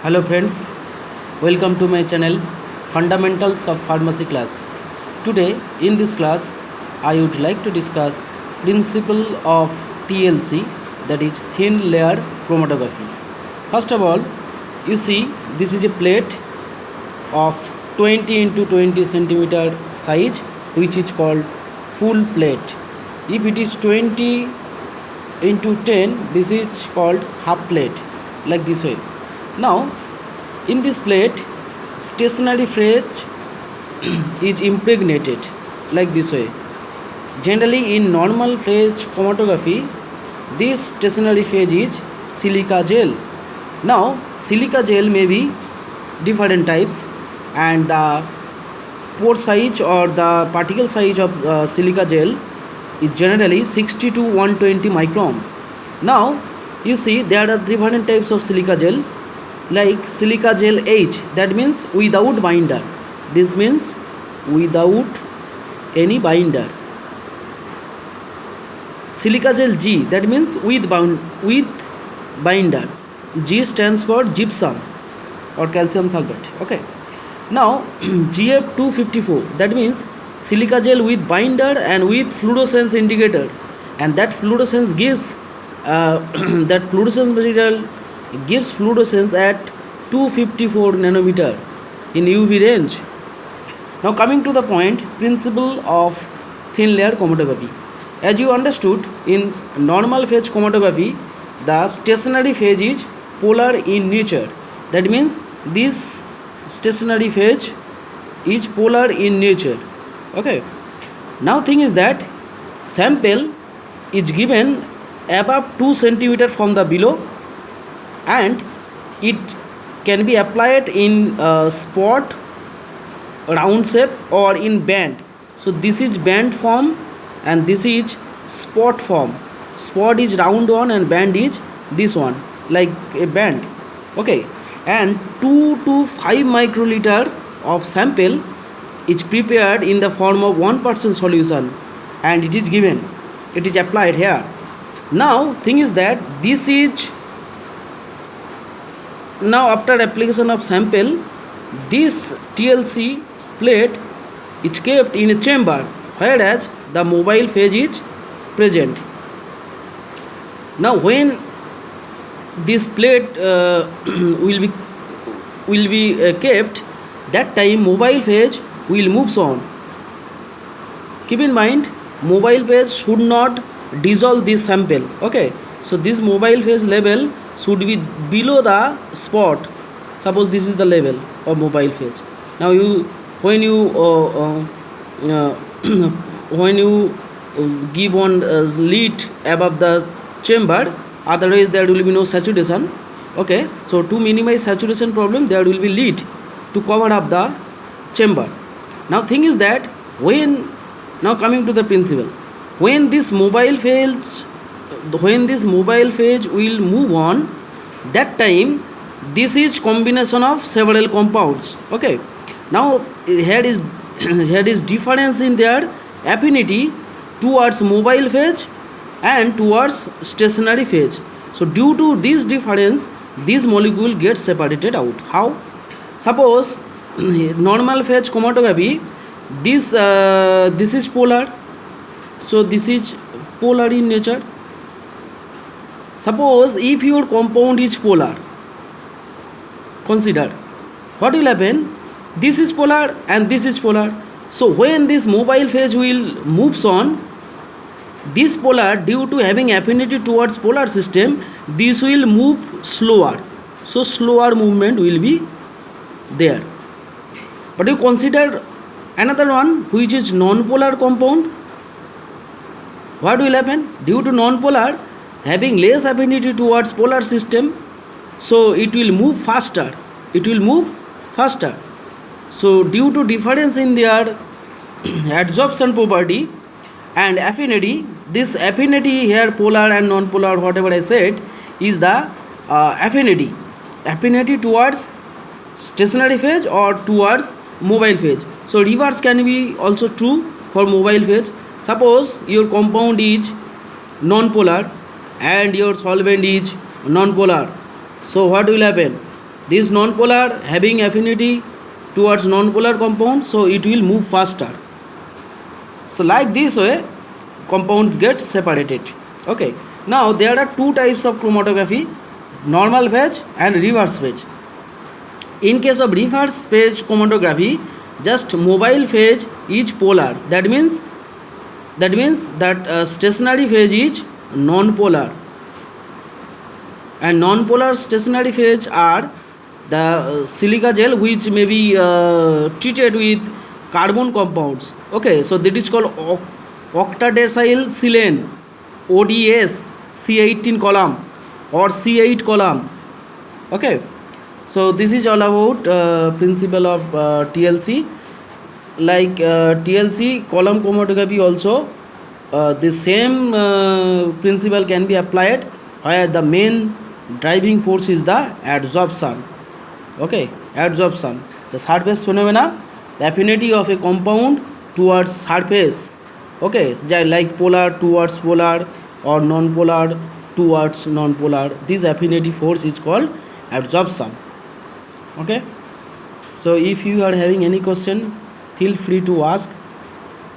Hello friends, welcome to my channel Fundamentals of Pharmacy class. Today in this class I would like to discuss principle of TLC, that is thin layer chromatography. First of all, you see this is a plate of 20 into 20 centimeter size, which is called full plate. If it is 20 into 10, this is called half plate, like this way. Now in this plate stationary phase is impregnated like this way. Generally in normal phase chromatography, this stationary phase is silica gel. Now silica gel may be different types, and the pore size or the particle size of silica gel is generally 60 to 120 micron. Now you see there are different types of silica gel, like silica gel H, that means without binder. This means without any binder. Silica gel G, that means with binder. G stands for gypsum or calcium sulfate. Okay. Now GF254, that means silica gel with binder and with fluorescence indicator, and that fluorescence gives that fluorescence material gives fluorescence at 254 nanometer in UV range. Now coming to the point, principle of thin layer chromatography. As you understood, in normal phase chromatography, the stationary phase is polar in nature. That means this stationary phase is polar in nature. Okay. Now thing is that sample is given above 2 centimeter from the below, and it can be applied in spot, round shape, or in band. So this is band form and this is spot form. Spot is round one and band is this one, like a band. Okay. And 2 to 5 microliter of sample is prepared in the form of 1% solution, and it is given, it is applied here. Now thing is that this is, now after application of sample, this TLC plate is kept in a chamber, whereas the mobile phase is present. Now when this plate will be kept, that time mobile phase will moves on. Keep in mind, mobile phase should not dissolve this sample. Okay, so this mobile phase level should be below the spot. Suppose this is the level of mobile phase. Now when you when you give one lid above the chamber, otherwise there will be no saturation. Okay, so to minimize saturation problem, there will be lid to cover up the chamber. Now thing is that now coming to the principle, when this mobile phase will move on, that time this is combination of several compounds. Okay. Now here is difference in their affinity towards mobile phase and towards stationary phase. So due to this difference, this molecule gets separated out. How? Suppose normal phase chromatography, this is polar, so this is polar in nature. Suppose if your compound is polar, consider what will happen. This is polar and this is polar. So when this mobile phase will moves on, this polar, due to having affinity towards polar system, this will move slower. So slower movement will be there. But you consider another one, which is non-polar compound. What will happen? Due to non-polar having less affinity towards polar system, so it will move faster. So due to difference in their adsorption property and affinity, this affinity here, polar and non-polar, whatever I said, is the affinity towards stationary phase or towards mobile phase. So reverse can be also true for mobile phase. Suppose your compound is non-polar and your solvent is non-polar, so what will happen? This non-polar having affinity towards non-polar compound, so it will move faster. So like this way compounds get separated. Okay, now there are two types of chromatography, normal phase and reverse phase. In case of reverse phase chromatography, just mobile phase is polar, that means that stationary phase is non-polar, and non-polar stationary phase are the silica gel which may be treated with carbon compounds. Okay, so that is called octadecyl silane, ODS, C18 column or C8 column. Okay, so this is all about principle of TLC. Like TLC column chromatography also, the same principle can be applied, where the main driving force is the adsorption. Okay, adsorption, the surface phenomena, the affinity of a compound towards surface. Okay, like polar towards polar or non-polar towards non-polar, this affinity force is called adsorption. Okay, so if you are having any question, feel free to ask.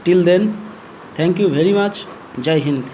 Till then, thank you very much. Jai Hind.